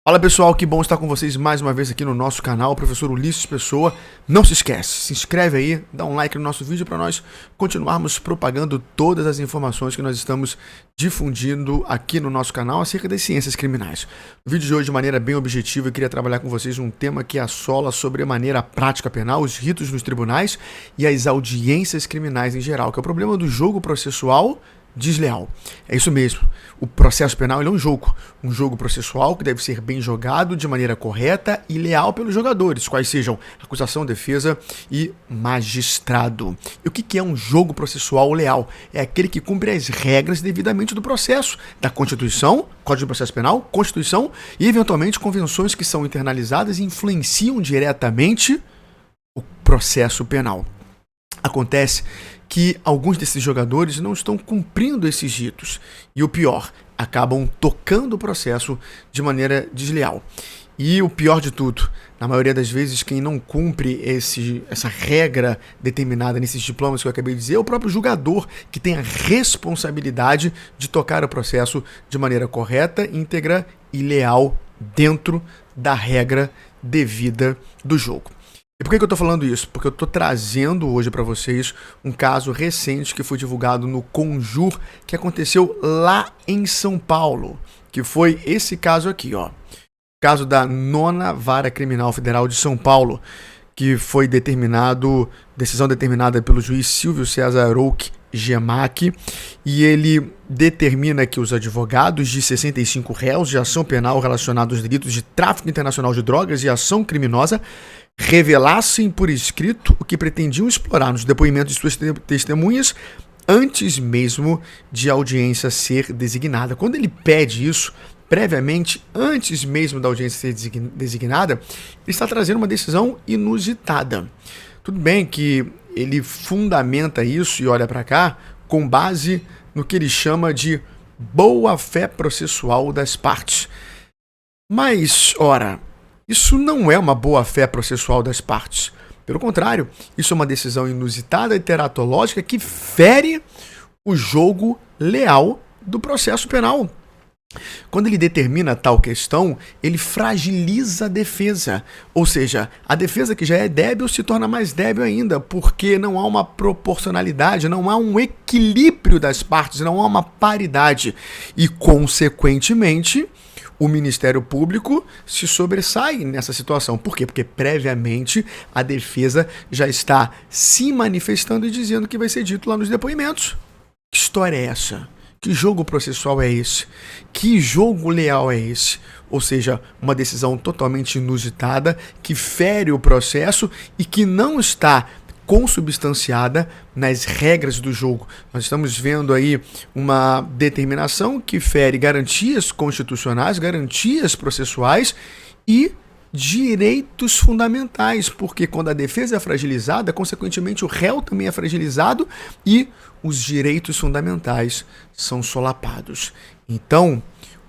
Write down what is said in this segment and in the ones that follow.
Fala pessoal, que bom estar com vocês mais uma vez aqui no nosso canal, professor Ulisses Pessoa. Não se esquece, se inscreve aí, dá um like no nosso vídeo para nós continuarmos propagando todas as informações que nós estamos difundindo aqui no nosso canal acerca das ciências criminais. No vídeo de hoje, de maneira bem objetiva, eu queria trabalhar com vocês um tema que assola sobremaneira a prática penal, os ritos nos tribunais e as audiências criminais em geral, que é o problema do jogo processual desleal. É isso mesmo. O processo penal ele é um jogo processual que deve ser bem jogado de maneira correta e leal pelos jogadores, quais sejam acusação, defesa e magistrado. E o que é um jogo processual leal? É aquele que cumpre as regras devidamente do processo, da Constituição, Código de Processo Penal, Constituição e, eventualmente, convenções que são internalizadas e influenciam diretamente o processo penal. Acontece que alguns desses jogadores não estão cumprindo esses ritos e, o pior, acabam tocando o processo de maneira desleal. E o pior de tudo, na maioria das vezes, quem não cumpre essa regra determinada nesses diplomas que eu acabei de dizer é o próprio julgador, que tem a responsabilidade de tocar o processo de maneira correta, íntegra e leal dentro da regra devida do jogo. E por que eu estou falando isso? Porque eu estou trazendo hoje para vocês um caso recente que foi divulgado no Conjur, que aconteceu lá em São Paulo, que foi esse caso aqui, ó. Caso da 9ª Vara Criminal Federal de São Paulo, que foi decisão determinada pelo juiz Silvio César Arouque Gemac, e ele determina que os advogados de 65 réus de ação penal relacionados aos delitos de tráfico internacional de drogas e ação criminosa revelassem por escrito o que pretendiam explorar nos depoimentos de suas testemunhas antes mesmo de a audiência ser designada. Quando ele pede isso, previamente, antes mesmo da audiência ser designada, ele está trazendo uma decisão inusitada. Tudo bem que ele fundamenta isso, e olha para cá, com base no que ele chama de boa-fé processual das partes. Mas, ora, isso não é uma boa-fé processual das partes. Pelo contrário, isso é uma decisão inusitada e teratológica que fere o jogo leal do processo penal. Quando ele determina tal questão, ele fragiliza a defesa, ou seja, a defesa que já é débil se torna mais débil ainda, porque não há uma proporcionalidade, não há um equilíbrio das partes, não há uma paridade e, consequentemente, o Ministério Público se sobressai nessa situação. Por quê? Porque previamente a defesa já está se manifestando e dizendo o que vai ser dito lá nos depoimentos. Que história é essa? Que jogo processual é esse? Que jogo leal é esse? Ou seja, uma decisão totalmente inusitada que fere o processo e que não está consubstanciada nas regras do jogo. Nós estamos vendo aí uma determinação que fere garantias constitucionais, garantias processuais e direitos fundamentais, porque quando a defesa é fragilizada, consequentemente o réu também é fragilizado e os direitos fundamentais são solapados. Então,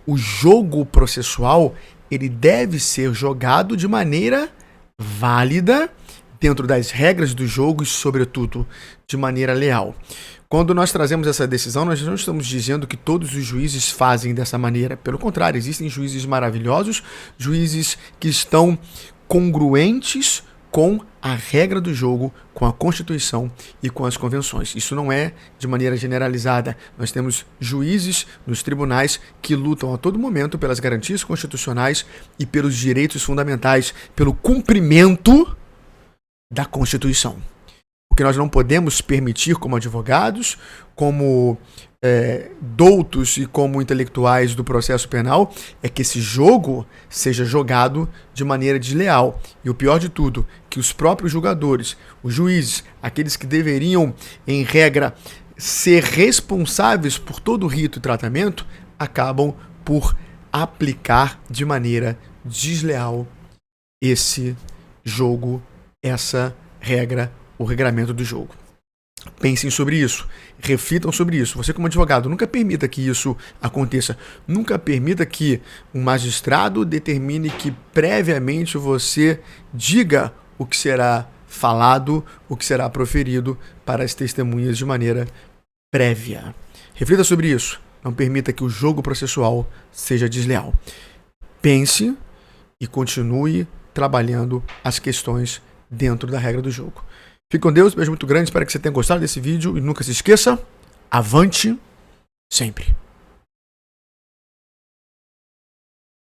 o jogo processual, ele deve ser jogado de maneira válida, dentro das regras do jogo e, sobretudo, de maneira leal. Quando nós trazemos essa decisão, nós não estamos dizendo que todos os juízes fazem dessa maneira. Pelo contrário, existem juízes maravilhosos, juízes que estão congruentes com a regra do jogo, com a Constituição e com as convenções. Isso não é de maneira generalizada. Nós temos juízes nos tribunais que lutam a todo momento pelas garantias constitucionais e pelos direitos fundamentais, pelo cumprimento da Constituição. O que nós não podemos permitir como advogados, como doutos e como intelectuais do processo penal é que esse jogo seja jogado de maneira desleal. E o pior de tudo, que os próprios julgadores, os juízes, aqueles que deveriam, em regra, ser responsáveis por todo o rito e tratamento, acabam por aplicar de maneira desleal esse jogo, essa regra, o regramento do jogo. Pensem sobre isso, reflitam sobre isso. Você, como advogado, nunca permita que isso aconteça. Nunca permita que um magistrado determine que previamente você diga o que será falado, o que será proferido para as testemunhas de maneira prévia. Reflita sobre isso. Não permita que o jogo processual seja desleal. Pense e continue trabalhando as questões dentro da regra do jogo. Fique com Deus, beijo muito grande, espero que você tenha gostado desse vídeo e nunca se esqueça, avante sempre!